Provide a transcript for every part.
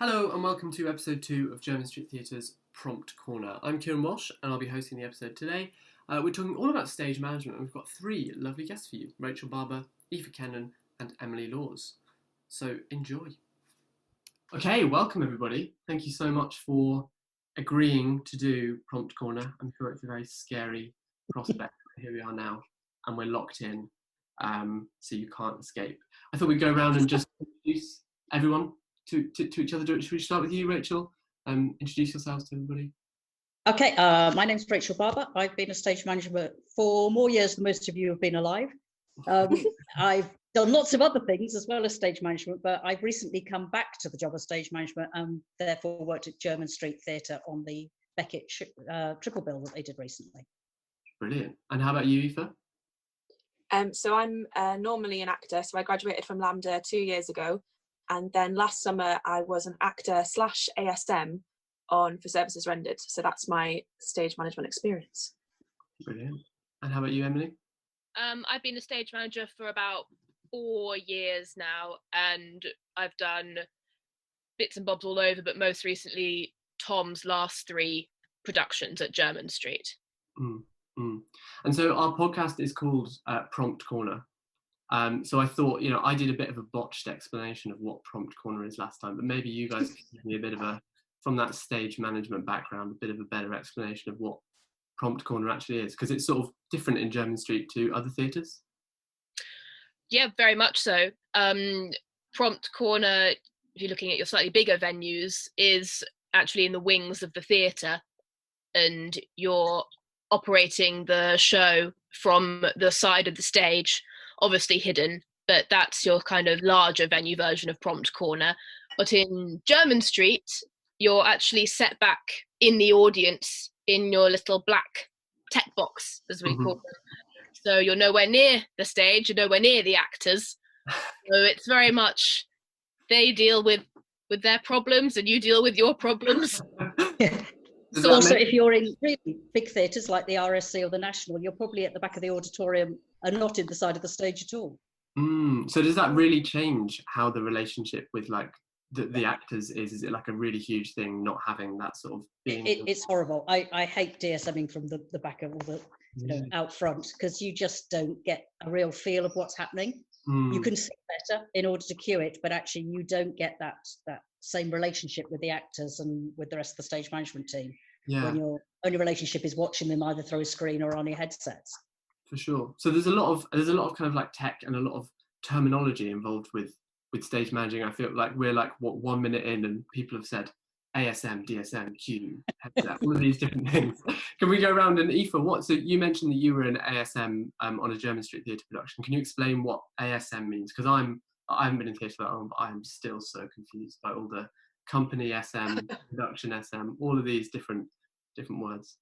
Hello and welcome to episode 2 of Jermyn Street Theatre's Prompt Corner. I'm Ciaran and I'll be hosting the episode today. We're talking all about stage management and we've got 3 lovely guests for you, Rachael, Barber, Aoife Kennan and Emily Laws. So enjoy. Okay, welcome everybody. Thank you so much for agreeing to do Prompt Corner. I'm sure it's a very scary prospect. Here we are now and we're locked in, so you can't escape. I thought we'd go around and just introduce everyone to each other. Should we start with you, Rachael? Introduce yourselves to everybody. Okay, my name's Rachael Barber. I've been a stage manager for more years than most of you have been alive. I've done lots of other things as well as stage management, but I've recently come back to the job of stage management and therefore worked at Jermyn Street Theatre on the Beckett triple bill that they did recently. Brilliant. And how about you, Aoife? So I'm normally an actor, so I graduated from LAMDA 2 years ago. And then last summer, I was an actor / ASM on For Services Rendered. So that's my stage management experience. Brilliant. And how about you, Emily? I've been a stage manager for about 4 years now, and I've done bits and bobs all over, but most recently, Tom's last 3 productions at Jermyn Street. And so our podcast is called Prompt Corner. So I thought, I did a bit of a botched explanation of what Prompt Corner is last time, but maybe you guys can give me a bit of from that stage management background, a bit of a better explanation of what Prompt Corner actually is, because it's sort of different in Jermyn Street to other theatres. Yeah, very much so. Prompt Corner, if you're looking at your slightly bigger venues, is actually in the wings of the theatre, and you're operating the show from the side of the stage, obviously hidden, but that's your kind of larger venue version of Prompt Corner. But in Jermyn Street, you're actually set back in the audience in your little black tech box, as we call it. So you're nowhere near the stage, you're nowhere near the actors. So it's very much they deal with their problems and you deal with your problems. So also, if you're in really big theatres like the RSC or the National, you're probably at the back of the auditorium and not in the side of the stage at all. So does that really change how the relationship with like the actors is? Is it like a really huge thing not having that sort of being? It's horrible. I hate DSMing from the back of all the out front, because you just don't get a real feel of what's happening. You can see better in order to cue it, but actually you don't get that same relationship with the actors and with the rest of the stage management team when your only relationship is watching them either through a screen or on your headsets. For sure. So there's a lot of kind of like tech and a lot of terminology involved with stage managing. I feel like we're like 1 minute in and people have said ASM, DSM, Q, headset, all of these different things. Can we go around? And Aoife, so you mentioned that you were an ASM on a Jermyn Street Theatre production. Can you explain what ASM means? Because I haven't been in theatre that long, but I'm still so confused by all the company SM, production SM, all of these different words.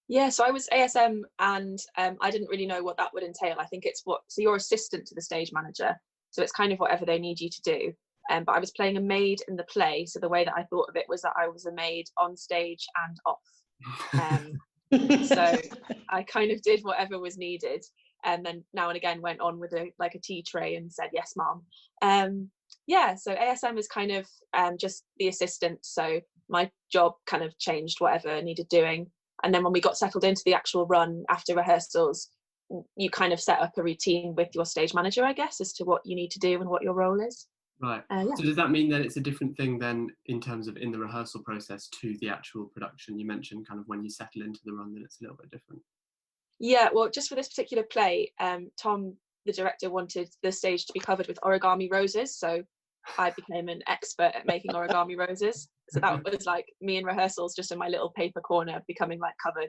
Yeah, so I was ASM and I didn't really know what that would entail. I think it's so you're assistant to the stage manager. So it's kind of whatever they need you to do. But I was playing a maid in the play. So the way that I thought of it was that I was a maid on stage and off. So I kind of did whatever was needed. And then now and again went on with a tea tray and said, yes, mom. So ASM is kind of just the assistant. So my job kind of changed whatever needed doing. And then when we got settled into the actual run after rehearsals, you kind of set up a routine with your stage manager, I guess, as to what you need to do and what your role is. Right. So does that mean that it's a different thing then in terms of in the rehearsal process to the actual production? You mentioned kind of when you settle into the run that it's a little bit different. Yeah, well, just for this particular play, Tom, the director, wanted the stage to be covered with origami roses. So I became an expert at making origami roses. So that was like me in rehearsals, just in my little paper corner, becoming like covered.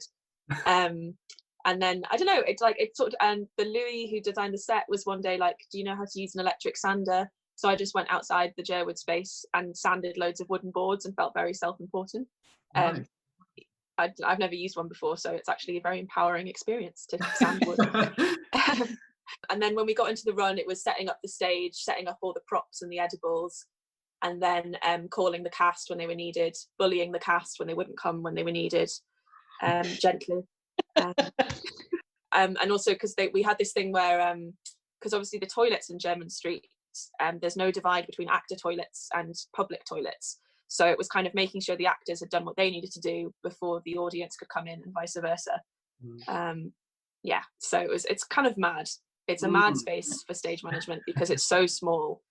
And then, I don't know, it's like, it's sort of, and the Louis who designed the set was one day like, do you know how to use an electric sander? So I just went outside the Jerwood space and sanded loads of wooden boards and felt very self-important. Nice. I've never used one before, so it's actually a very empowering experience to sand wood. And then when we got into the run, it was setting up the stage, setting up all the props and the edibles, and then calling the cast when they were needed, bullying the cast when they wouldn't come when they were needed, gently. And also because we had this thing where, because obviously the toilets in Jermyn Street there's no divide between actor toilets and public toilets. So it was kind of making sure the actors had done what they needed to do before the audience could come in, and vice versa. Yeah, so it's kind of mad. It's a mad space for stage management because it's so small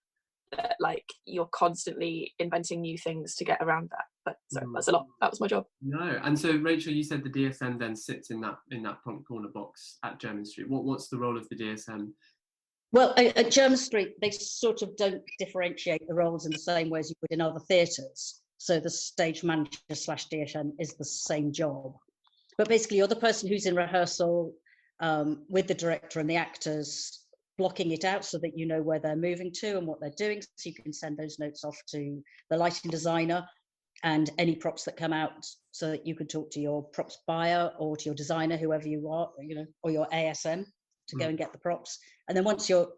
that like you're constantly inventing new things to get around that. But so that's a lot. That was my job. No, and so Rachel, you said the DSM then sits in that prompt corner box at Jermyn Street. What's the role of the DSM? Well, at Jermyn Street, they sort of don't differentiate the roles in the same way as you would in other theatres. So the stage manager / DSM is the same job. But basically, you're the person who's in rehearsal with the director and the actors, blocking it out so that you know where they're moving to and what they're doing. So you can send those notes off to the lighting designer and any props that come out, so that you can talk to your props buyer or to your designer, whoever you are, or your ASM, to go and get the props. And then once you're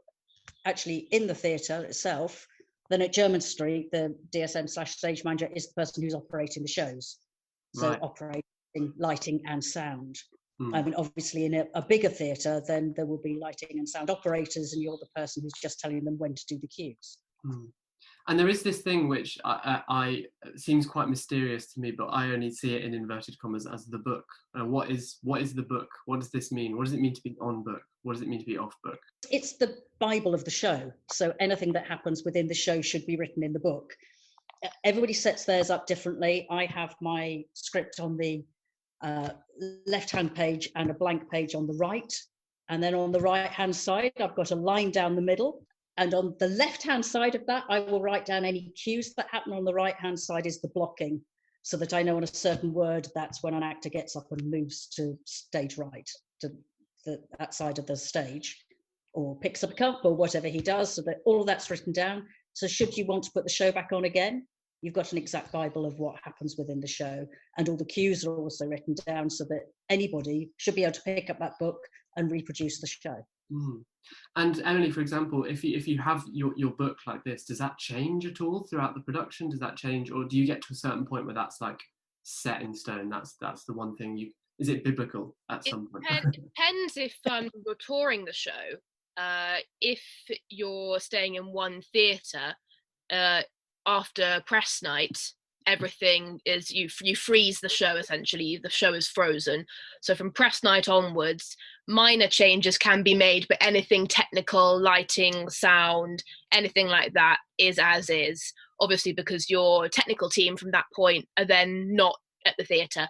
actually in the theatre itself, then at Jermyn Street, the DSM / stage manager is the person who's operating the shows. So operating lighting and sound. I mean, obviously in a bigger theatre, then there will be lighting and sound operators, and you're the person who's just telling them when to do the cues. And there is this thing which I seems quite mysterious to me, but I only see it in inverted commas as the book. What is the book? What does this mean? What does it mean to be on book? What does it mean to be off book? It's the Bible of the show. So anything that happens within the show should be written in the book. Everybody sets theirs up differently. I have my script on the left-hand page and a blank page on the right. And then on the right-hand side, I've got a line down the middle. And on the left-hand side of that, I will write down any cues that happen. On the right-hand side is the blocking, so that I know on a certain word, that's when an actor gets up and moves to stage right, to that side of the stage, or picks up a cup or whatever he does, so that all of that's written down. So should you want to put the show back on again, you've got an exact Bible of what happens within the show. And all the cues are also written down so that anybody should be able to pick up that book and reproduce the show. And Emily, for example, if you have your book like this, does that change at all throughout the production? Does that change, or do you get to a certain point where that's like set in stone? That's the one thing is it biblical at some point? It depends if you're touring the show. If you're staying in one theatre, after press night, everything is you freeze the show. Essentially the show is frozen, so from press night onwards minor changes can be made, but anything technical, lighting, sound, anything like that is as is, obviously, because your technical team from that point are then not at the theatre.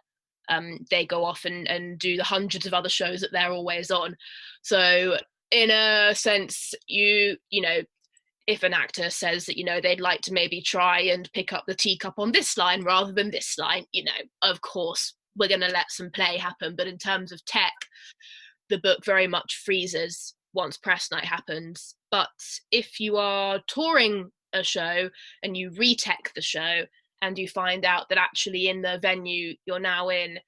They go off and do the hundreds of other shows that they're always on. So in a sense, you know, if an actor says that, you know, they'd like to maybe try and pick up the teacup on this line rather than this line, you know, of course, we're going to let some play happen. But in terms of tech, the book very much freezes once press night happens. But if you are touring a show and you retech the show and you find out that actually in the venue you're now in,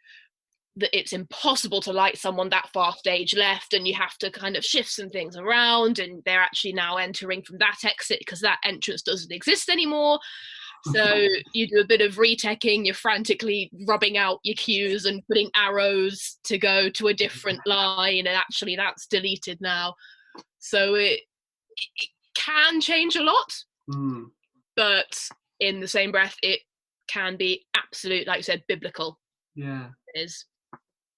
that it's impossible to light someone that far stage left, and you have to kind of shift some things around, and they're actually now entering from that exit because that entrance doesn't exist anymore. So you do a bit of reteching, you're frantically rubbing out your cues and putting arrows to go to a different line, and actually that's deleted now. So it can change a lot, but in the same breath, it can be absolute, like you said, biblical. Yeah. It is.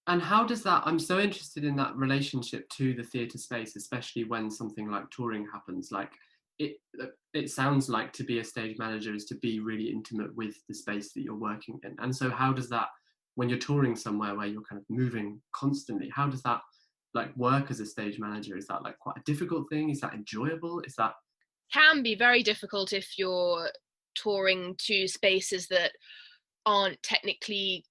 And how does that, I'm so interested in that relationship to the theatre space, especially when something like touring happens. Like it sounds like to be a stage manager is to be really intimate with the space that you're working in. And so how does that, when you're touring somewhere where you're kind of moving constantly, how does that like work as a stage manager? Is that like quite a difficult thing? Is that enjoyable? Is that? Can be very difficult if you're touring to spaces that aren't technically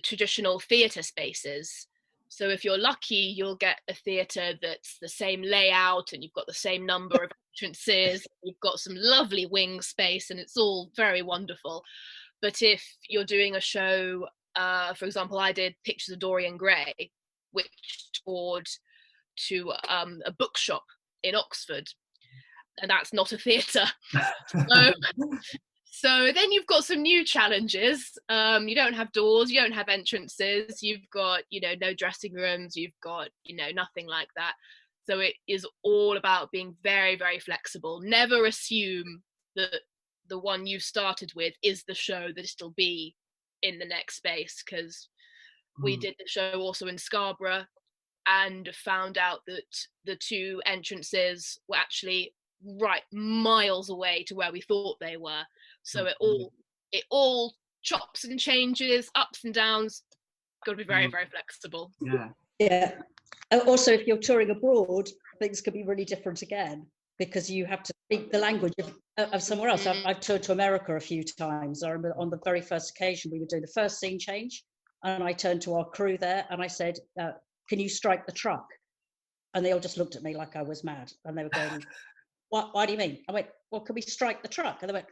traditional theatre spaces. So if you're lucky, you'll get a theatre that's the same layout and you've got the same number of entrances, you've got some lovely wing space, and it's all very wonderful. But if you're doing a show, for example, I did Pictures of Dorian Gray, which toured to a bookshop in Oxford, and that's not a theatre. So then you've got some new challenges. You don't have doors, you don't have entrances, you've got, you know, no dressing rooms, you've got, you know, nothing like that. So it is all about being very, very flexible. Never assume that the one you've started with is the show that it'll be in the next space, because we did the show also in Scarborough and found out that the two entrances were actually right miles away to where we thought they were. So it all chops and changes, ups and downs. Got to be very, very flexible. Yeah. Also, if you're touring abroad, things can be really different again, because you have to speak the language of somewhere else. I've toured to America a few times. I remember on the very first occasion we were doing the first scene change, and I turned to our crew there and I said, can you strike the truck? And they all just looked at me like I was mad, and they were going, why do you mean? I went, well, can we strike the truck? And they went,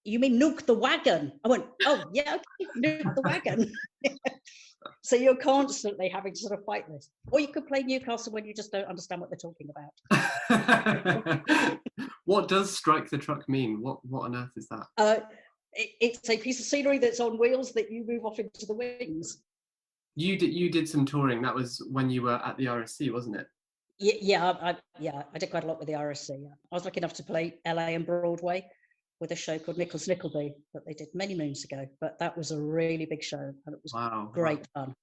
you mean nuke the wagon? I went, oh yeah, okay, nuke the wagon. So you're constantly having to sort of fight this. Or you could play Newcastle when you just don't understand what they're talking about. What does strike the truck mean? What on earth is that? It's a piece of scenery that's on wheels that you move off into the wings. You did some touring. That was when you were at the RSC, wasn't it? Yeah, I did quite a lot with the RSC. Yeah. I was lucky enough to play LA and Broadway with a show called Nicholas Nickleby that they did many moons ago. But that was a really big show, and it was great fun.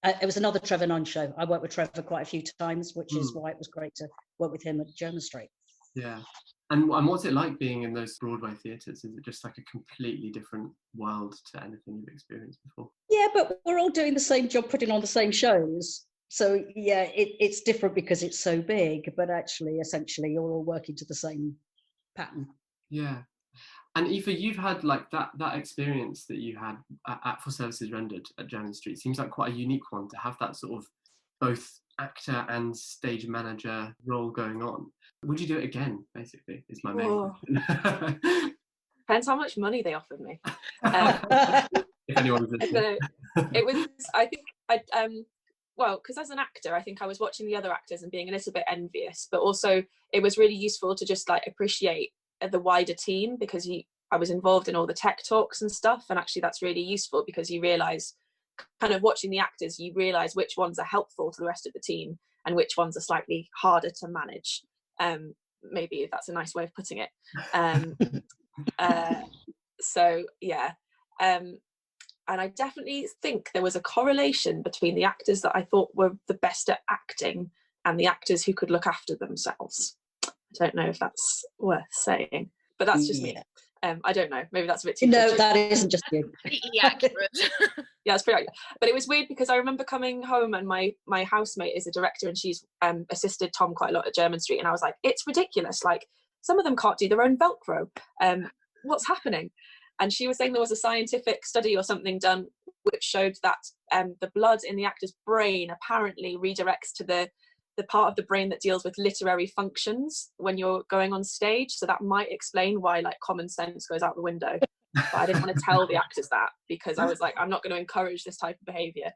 It was another Trevor Nunn show. I worked with Trevor quite a few times, which is why it was great to work with him at Jermyn Street. Yeah. And what's it like being in those Broadway theatres? Is it just like a completely different world to anything you've experienced before? Yeah, but we're all doing the same job, putting on the same shows. So yeah, it's different because it's so big, but actually, essentially, you're all working to the same pattern. Yeah. And Aoife, you've had like that experience that you had at For Services Rendered at Jermyn Street. Seems like quite a unique one to have that sort of both actor and stage manager role going on. Would you do it again, basically, is my main question. Depends how much money they offered me. If anyone's listening. It was, I think, well, because as an actor, I think I was watching the other actors and being a little bit envious, but also it was really useful to just like appreciate the wider team, because I was involved in all the tech talks and stuff, and actually that's really useful because you realise, kind of watching the actors, you realise which ones are helpful to the rest of the team and which ones are slightly harder to manage. Maybe if that's a nice way of putting it. So yeah, and I definitely think there was a correlation between the actors that I thought were the best at acting and the actors who could look after themselves. I don't know if that's worth saying, but that's just me. I don't know. Maybe that's a bit too. No, that isn't just you. Completely accurate. Yeah, it's pretty accurate. But it was weird because I remember coming home and my housemate is a director and she's assisted Tom quite a lot at Jermyn Street, and I was like, it's ridiculous. Like some of them can't do their own Velcro. What's happening? And she was saying there was a scientific study or something done which showed that the blood in the actor's brain apparently redirects to the part of the brain that deals with literary functions when you're going on stage. So that might explain why like common sense goes out the window. But I didn't want to tell the actors that because I was like, I'm not going to encourage this type of behaviour.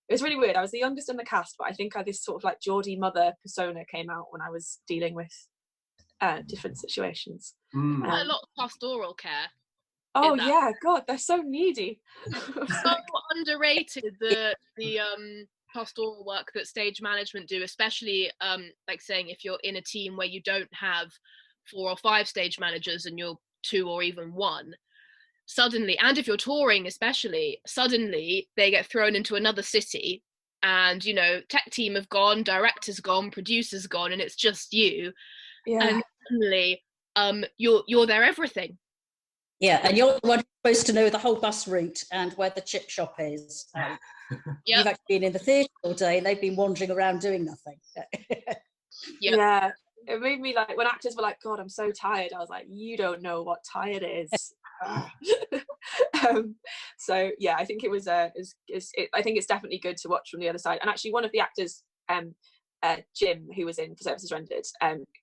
It was really weird. I was the youngest in the cast, but I think this sort of like Geordie mother persona came out when I was dealing with different situations. A lot of pastoral care. Oh yeah, God, they're so needy. So underrated the pastoral work that stage management do, especially like saying if you're in a team where you don't have 4 or 5 stage managers and you're 2 or even 1, suddenly, and if you're touring especially, suddenly they get thrown into another city and you know tech team have gone, director's gone, producer's gone, and it's just you. And suddenly you're their everything. Yeah, and you're the one supposed to know the whole bus route and where the chip shop is. You've actually been in the theatre all day and they've been wandering around doing nothing. Yeah, it made me like, when actors were like, God, I'm so tired, I was like, you don't know what tired is. So yeah, I think it was I think it's definitely good to watch from the other side. And actually one of the actors, Jim, who was in For Services Rendered,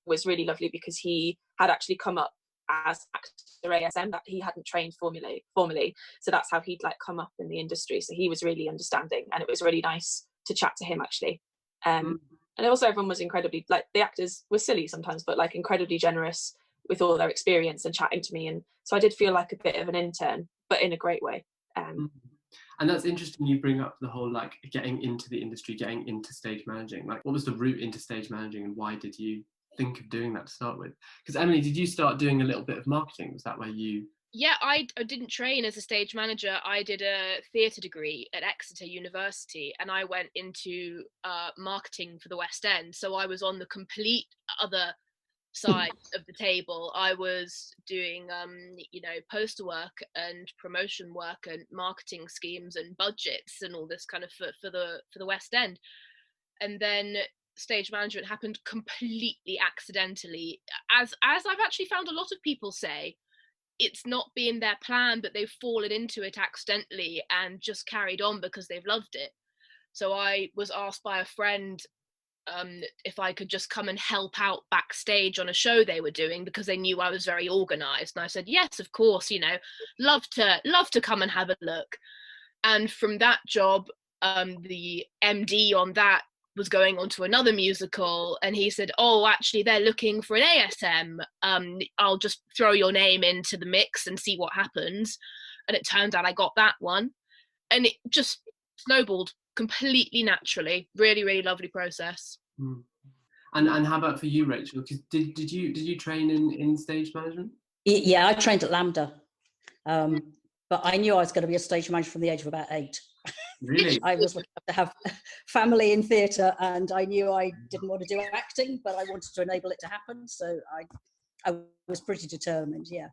was really lovely because he had actually come up as actor ASM, that he hadn't trained formally, so that's how he'd like come up in the industry. So he was really understanding, and it was really nice to chat to him actually. And also everyone was incredibly, like the actors were silly sometimes, but like incredibly generous with all their experience and chatting to me, and so I did feel like a bit of an intern, but in a great way. And that's interesting you bring up the whole like getting into the industry, getting into stage managing. Like what was the route into stage managing and why did you think of doing that to start with? Because Emily, did you start doing a little bit of marketing? Was that where you... Yeah, I didn't train as a stage manager. I did a theatre degree at Exeter University, and I went into marketing for the West End. So I was on the complete other side of the table. I was doing, poster work and promotion work and marketing schemes and budgets and all this kind of for the West End. And then stage management happened completely accidentally, as I've actually found a lot of people say. It's not been their plan, but they've fallen into it accidentally and just carried on because they've loved it. So I was asked by a friend if I could just come and help out backstage on a show they were doing because they knew I was very organised. And I said, yes, of course, love to come and have a look. And from that job, the MD on that was going on to another musical, and he said, oh, actually they're looking for an ASM. I'll just throw your name into the mix and see what happens. And it turned out I got that one, and it just snowballed completely naturally. Really, really lovely process. And how about for you, Rachel? Because did you train in stage management? Yeah, I trained at Lambda, but I knew I was going to be a stage manager from the age of about 8. Really? I was lucky enough to have family in theatre, and I knew I didn't want to do acting, but I wanted to enable it to happen. So I was pretty determined. Yeah,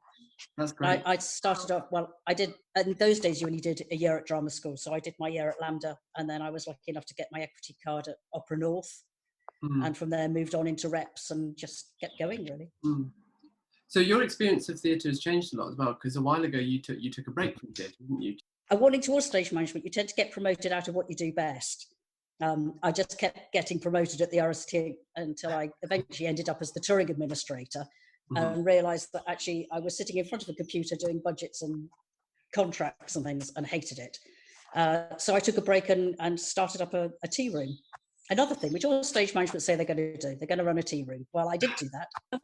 that's great. I started off, well, I did, in those days you only did a year at drama school, so I did my year at Lambda, and then I was lucky enough to get my equity card at Opera North, and from there moved on into reps and just kept going, really. So your experience of theatre has changed a lot as well, because a while ago you took a break from theatre, didn't you? Wanting towards stage management, you tend to get promoted out of what you do best. I just kept getting promoted at the RST until I eventually ended up as the touring administrator, and realised that actually I was sitting in front of a computer doing budgets and contracts and things and hated it. So I took a break and started up a tea room. Another thing, which all stage management say they're going to do, they're going to run a tea room. Well, I did do that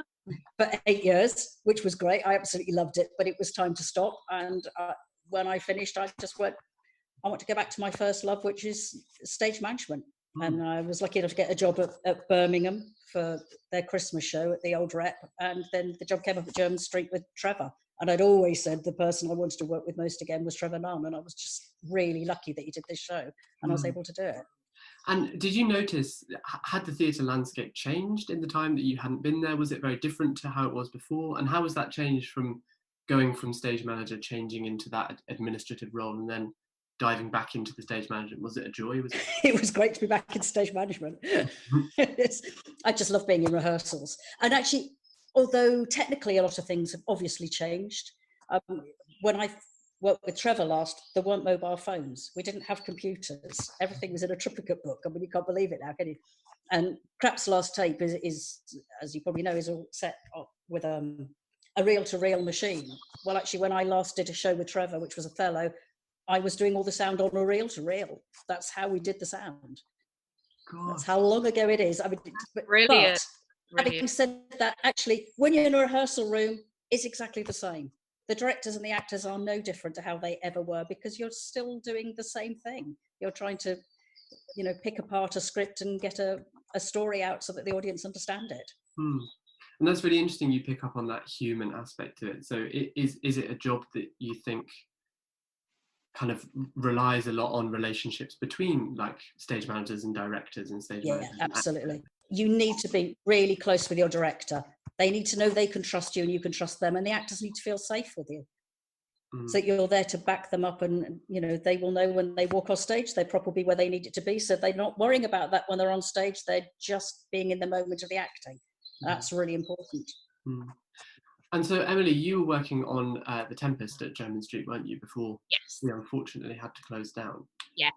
for 8 years, which was great. I absolutely loved it, but it was time to stop. And when I finished, I just went, I want to go back to my first love, which is stage management. And I was lucky enough to get a job at Birmingham for their Christmas show at the Old Rep. And then the job came up at Jermyn Street with Trevor. And I'd always said the person I wanted to work with most again was Trevor Nunn. And I was just really lucky that he did this show and I was able to do it. And did you notice, had the theatre landscape changed in the time that you hadn't been there? Was it very different to how it was before? And how was that changed from going from stage manager, changing into that administrative role and then diving back into the stage management? Was it a joy? Was it? It was great to be back in stage management. I just love being in rehearsals. And actually, although technically a lot of things have obviously changed, when I worked with Trevor last, there weren't mobile phones. We didn't have computers. Everything was in a triplicate book. I mean, you can't believe it now, can you? And Crap's last tape is, as you probably know, is all set up with a reel-to-reel machine. Well, actually, when I last did a show with Trevor, which was Othello, I was doing all the sound on a reel-to-reel. That's how we did the sound. God. That's how long ago it is. I mean, Brilliant. But having said that, actually, when you're in a rehearsal room, it's exactly the same. The directors and the actors are no different to how they ever were, because you're still doing the same thing. You're trying to, pick apart a script and get a story out so that the audience understand it. And that's really interesting you pick up on that human aspect to it. So is it a job that you think kind of relies a lot on relationships between like stage managers and directors and stage managers? Yeah, absolutely. You need to be really close with your director. They need to know they can trust you and you can trust them, and the actors need to feel safe with you. So you're there to back them up, and they will know when they walk off stage they're probably where they need it to be, so they're not worrying about that when they're on stage. They're just being in the moment of the acting. That's really important. And so, Emily, you were working on The Tempest at Jermyn Street, weren't you, before Yes. we unfortunately had to close down? Yes.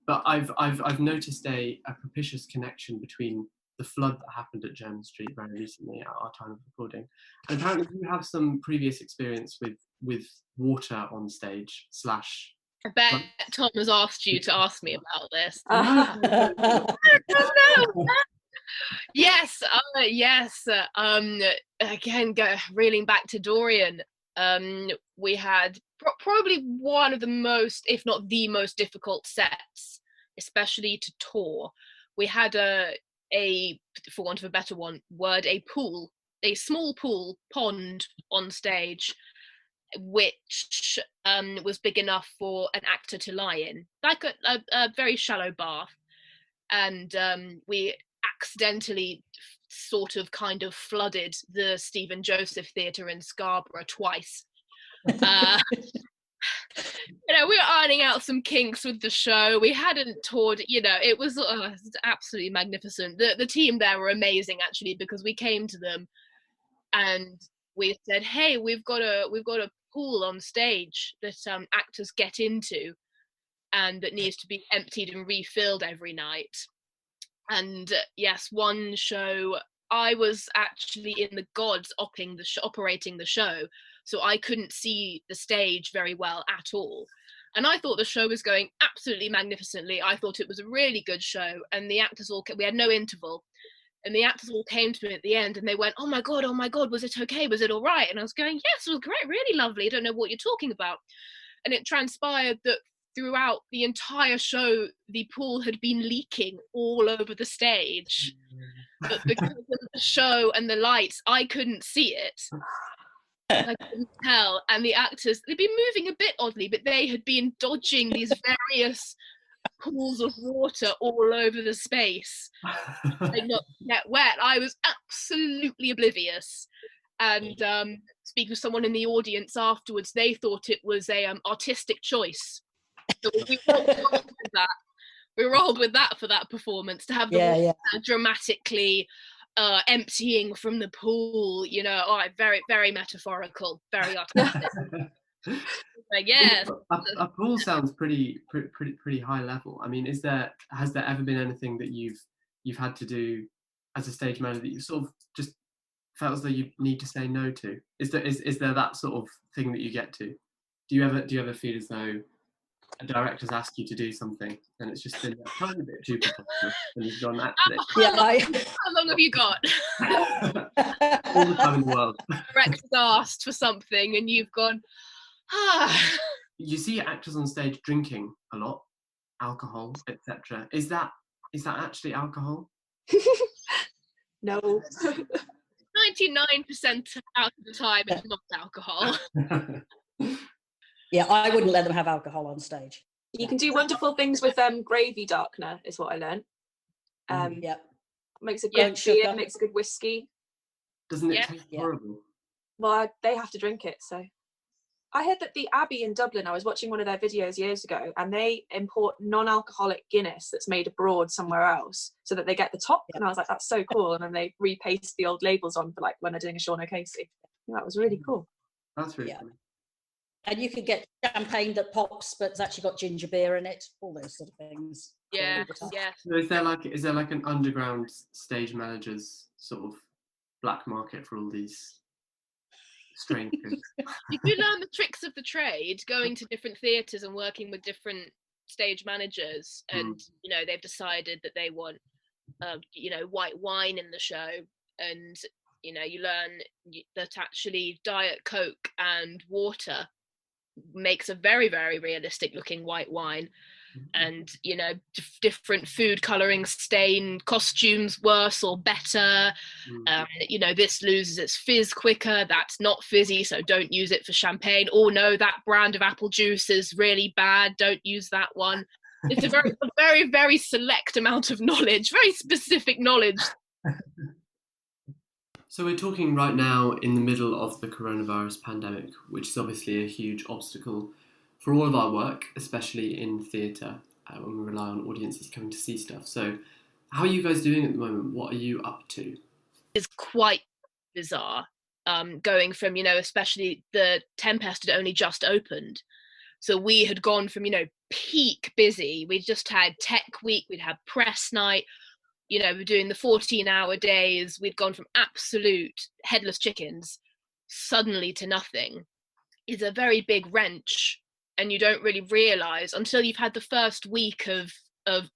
But I've noticed a propitious connection between the flood that happened at Jermyn Street very recently at our time of recording. And apparently you have some previous experience with water on stage / I bet Tom has asked you to ask me about this. Yes, yes. Again, reeling back to Dorian. We had probably one of the most, if not the most difficult sets, especially to tour. We had a for want of a better word, a small pool pond on stage, which was big enough for an actor to lie in, like a very shallow bath. And we accidentally sort of kind of flooded the Stephen Joseph Theatre in Scarborough twice. We were ironing out some kinks with the show. We hadn't toured, it was absolutely magnificent. The team there were amazing, actually, because we came to them and we said, hey, we've got a pool on stage that actors get into and that needs to be emptied and refilled every night. And yes, one show I was actually in the gods operating the show, so I couldn't see the stage very well at all. And I thought the show was going absolutely magnificently. I thought it was a really good show, and the actors we had no interval, and the actors all came to me at the end and they went, oh my god, was it okay, was it all right? And I was going, yes, it was great, really lovely, I don't know what you're talking about. And it transpired that throughout the entire show, the pool had been leaking all over the stage. But because of the show and the lights, I couldn't see it. I couldn't tell. And the actors, they'd been moving a bit oddly, but they had been dodging these various pools of water all over the space. They'd not get wet. I was absolutely oblivious. And speaking with someone in the audience afterwards, they thought it was a artistic choice. So we rolled with that for that performance, to have the water dramatically emptying from the pool, very, very metaphorical, very artistic. Yes. A pool sounds pretty high level. I mean, has there ever been anything that you've had to do as a stage manager that you sort of just felt as though you need to say no to? Is there that sort of thing that you get to? Do you ever feel as though a director's asked you to do something and it's just been a tiny bit too preposterous and you've gone, actually? How long have you got? All the time in the world. Director's asked for something and you've gone, You see actors on stage drinking a lot, alcohol, etc. Is that actually alcohol? No. 99% out of the time it's not alcohol. Yeah, I wouldn't let them have alcohol on stage. You can do wonderful things with gravy darkener, is what I learned. Makes a good beer, makes a good whiskey. Doesn't it taste horrible? Well, they have to drink it, so. I heard that the Abbey in Dublin, I was watching one of their videos years ago, and they import non-alcoholic Guinness that's made abroad somewhere else so that they get the top. And I was like, that's so cool. And then they repaste the old labels on for like when they're doing a Sean O'Casey. That was really cool. That's really cool. And you could get champagne that pops, but it's actually got ginger beer in it. All those sort of things. Yeah. So is there like an underground stage manager's sort of black market for all these strange things? You do learn the tricks of the trade, going to different theatres and working with different stage managers, and they've decided that they want white wine in the show, and you learn that actually Diet Coke and water makes a very, very realistic looking white wine, and different food coloring stain costumes worse or better. This loses its fizz quicker, that's not fizzy, so don't use it for champagne. Oh no, that brand of apple juice is really bad, don't use that one. It's a very, very select amount of knowledge, very specific knowledge. So we're talking right now in the middle of the coronavirus pandemic, which is obviously a huge obstacle for all of our work, especially in theatre, when we rely on audiences coming to see stuff. So how are you guys doing at the moment? What are you up to? It's quite bizarre, going from, especially the Tempest had only just opened. So we had gone from, peak busy. We'd just had tech week, we'd had press night, we're doing the 14-hour days. We'd gone from absolute headless chickens suddenly to nothing. It's a very big wrench, and you don't really realise until you've had the first week of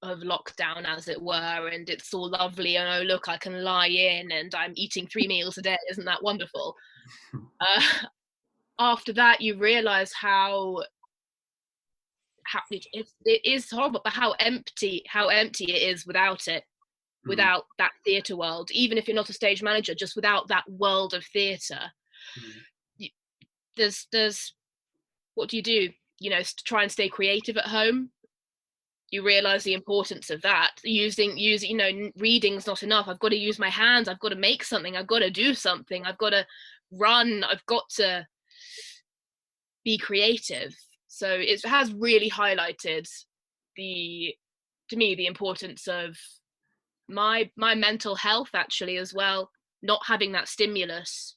lockdown, as it were, and it's all lovely, and oh look, I can lie in and I'm eating 3 meals a day, isn't that wonderful? after that you realize how it is horrible, but how empty it is without it, without that theatre world. Even if you're not a stage manager, just without that world of theatre, there's what do? To try and stay creative at home. You realize the importance of that. Using reading's not enough. I've got to use my hands. I've got to make something. I've got to do something. I've got to run. I've got to be creative. So it has really highlighted to me the importance of my mental health actually as well. Not having that stimulus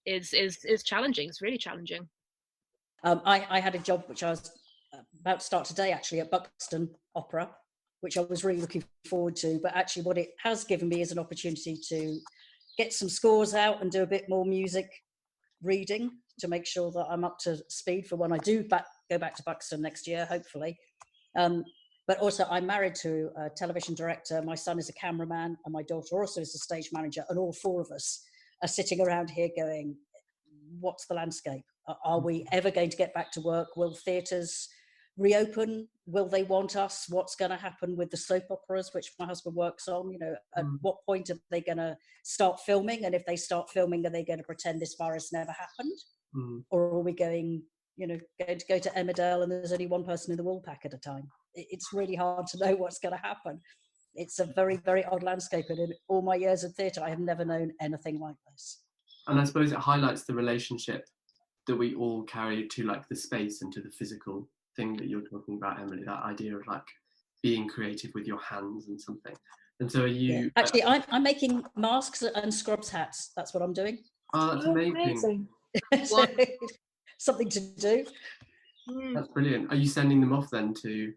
is challenging. It's really challenging. I had a job which I was about to start today actually at Buxton Opera, which I was really looking forward to, but actually what it has given me is an opportunity to get some scores out and do a bit more music reading to make sure that I'm up to speed for when I do go back to Buxton next year, hopefully. But also I'm married to a television director, my son is a cameraman, and my daughter also is a stage manager, and all four of us are sitting around here going, what's the landscape? Are we ever going to get back to work? Will theatres reopen? Will they want us? What's going to happen with the soap operas, which my husband works on? At what point are they going to start filming? And if they start filming, are they going to pretend this virus never happened? Or are we going to go to Emmerdale and there's only one person in the wool pack at a time? It's really hard to know what's going to happen. It's a very, very odd landscape. And in all my years of theatre, I have never known anything like this. And I suppose it highlights the relationship that we all carry to like the space and to the physical thing that you're talking about, Emily, that idea of like being creative with your hands and something. And so are you... Yeah. Actually, I'm making masks and scrubs hats. That's what I'm doing. Oh, that's amazing. So, something to do. That's brilliant. Are you sending them off then to...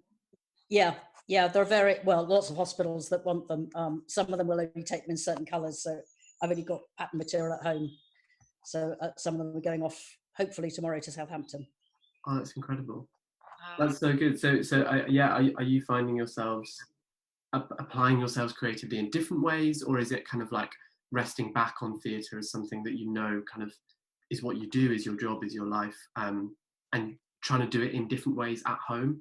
Yeah, they're very, well, lots of hospitals that want them. Some of them will only take them in certain colours, so I've only got pattern material at home. So some of them are going off, hopefully tomorrow, to Southampton. Oh, that's incredible. That's so good. So are you finding yourselves applying yourselves creatively in different ways, or is it kind of like resting back on theatre as something that kind of is what you do, is your job, is your life, and trying to do it in different ways at home?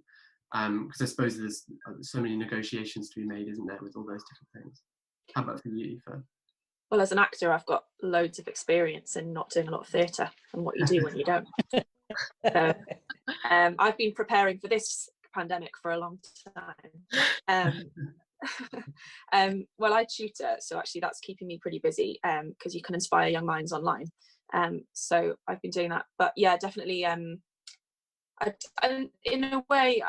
Because I suppose there's so many negotiations to be made, isn't there, with all those different things? How about for you, Aoife? Well, as an actor, I've got loads of experience in not doing a lot of theatre and what you do when you don't. So, I've been preparing for this pandemic for a long time. Well, I tutor, so actually that's keeping me pretty busy because you can inspire young minds online. So I've been doing that. But yeah, definitely. In a way,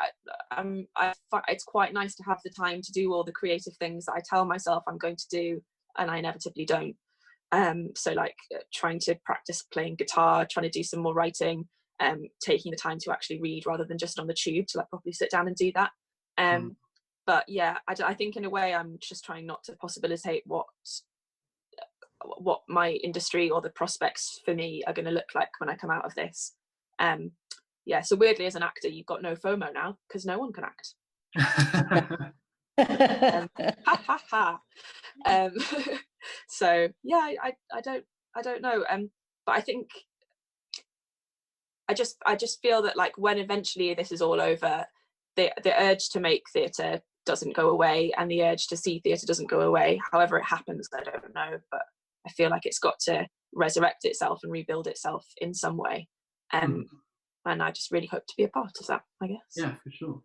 it's quite nice to have the time to do all the creative things that I tell myself I'm going to do, and I inevitably don't. So like trying to practice playing guitar, trying to do some more writing, taking the time to actually read rather than just on the tube to like properly sit down and do that. But yeah, I think in a way I'm just trying not to possibilitate what my industry or the prospects for me are going to look like when I come out of this. Yeah, so weirdly as an actor you've got no FOMO now because no one can act. So yeah, I don't know, but I think I just feel that like when eventually this is all over, the urge to make theatre doesn't go away, and the urge to see theatre doesn't go away. However it happens, I don't know, but I feel like it's got to resurrect itself and rebuild itself in some way. And I just really hope to be a part of that, I guess. Yeah, for sure.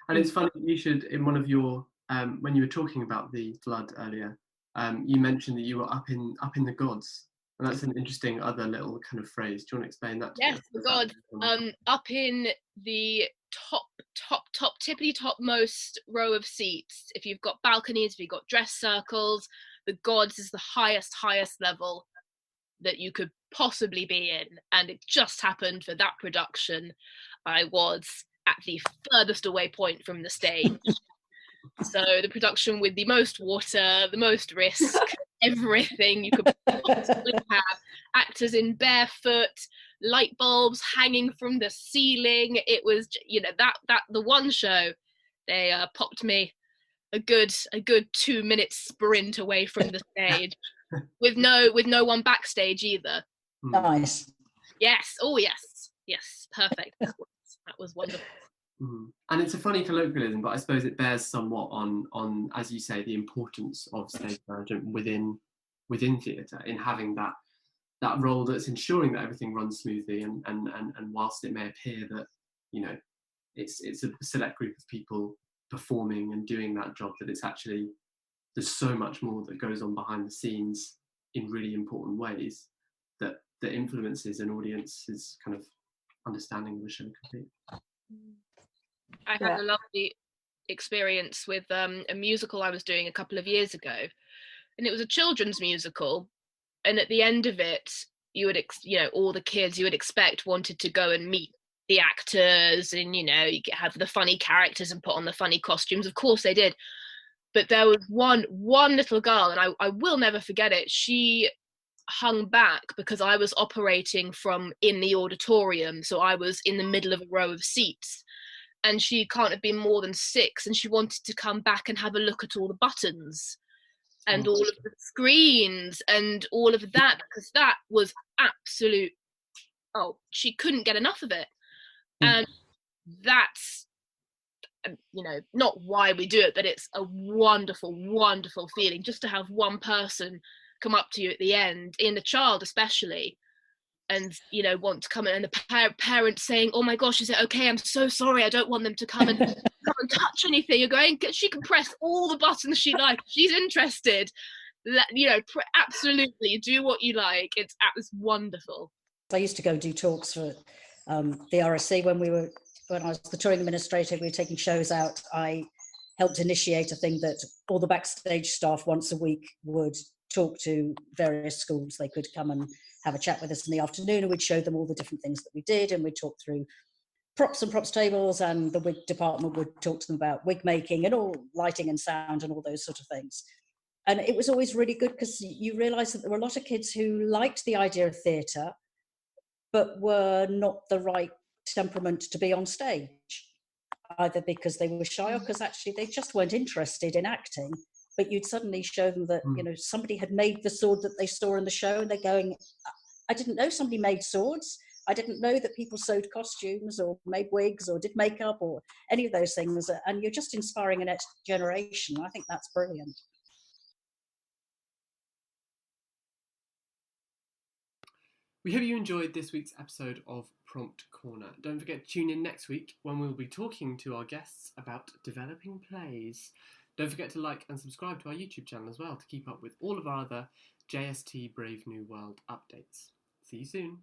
And it's funny, you should, in one of your, when you were talking about the flood earlier, you mentioned that you were up in the gods. And that's an interesting other little kind of phrase. Do you want to explain that to Yes, the gods. Up in the top tippity topmost row of seats. If you've got balconies, if you've got dress circles, the gods is the highest level that you could possibly be in. And it just happened for that production. I was at the furthest away point from the stage. So the production with the most water, the most risk, everything you could possibly have. Actors in barefoot, light bulbs hanging from the ceiling. It was, that the one show, they popped me a good 2-minute sprint away from the stage with no one backstage either. Nice. Yes. Oh, yes. Yes. Perfect. That was wonderful. And it's a funny colloquialism, but I suppose it bears somewhat on, as you say, the importance of stage management within theatre, in having that role that's ensuring that everything runs smoothly, and whilst it may appear that, you know, it's a select group of people performing and doing that job, that it's actually, there's so much more that goes on behind the scenes in really important ways that influences an audience's kind of understanding of the show completely. I had a lovely experience with a musical I was doing a couple of years ago, and it was a children's musical, and at the end of it, you would all the kids you would expect wanted to go and meet the actors, and you have the funny characters and put on the funny costumes. Of course they did, but there was one little girl, and I will never forget it. She hung back because I was operating from in the auditorium, so I was in the middle of a row of seats, and she can't have been more than 6, and she wanted to come back and have a look at all the buttons and all of the screens and all of that, because that was absolute, she couldn't get enough of it. And that's not why we do it, but it's a wonderful, wonderful feeling just to have one person come up to you at the end, in the child especially, and want to come in, and the parents saying, "Oh my gosh, is it okay? I'm so sorry, I don't want them to come and touch anything." You're going, she can press all the buttons she likes, she's interested, absolutely do what you like. It's wonderful. I used to go do talks for the RSC when I was the touring administrator. We were taking shows out. I helped initiate a thing that all the backstage staff once a week would talk to various schools. They could come and have a chat with us in the afternoon, and we'd show them all the different things that we did, and we'd talk through props and props tables, and the wig department would talk to them about wig making and all lighting and sound and all those sort of things. And it was always really good, because you realise that there were a lot of kids who liked the idea of theatre but were not the right temperament to be on stage, either because they were shy or because actually they just weren't interested in acting. But you'd suddenly show them that somebody had made the sword that they saw in the show, and they're going, "I didn't know somebody made swords. I didn't know that people sewed costumes or made wigs or did makeup or any of those things." And you're just inspiring a next generation. I think that's brilliant. We hope you enjoyed this week's episode of Prompt Corner. Don't forget to tune in next week, when we'll be talking to our guests about developing plays. Don't forget to like and subscribe to our YouTube channel as well, to keep up with all of our other JST Brave New World updates. See you soon.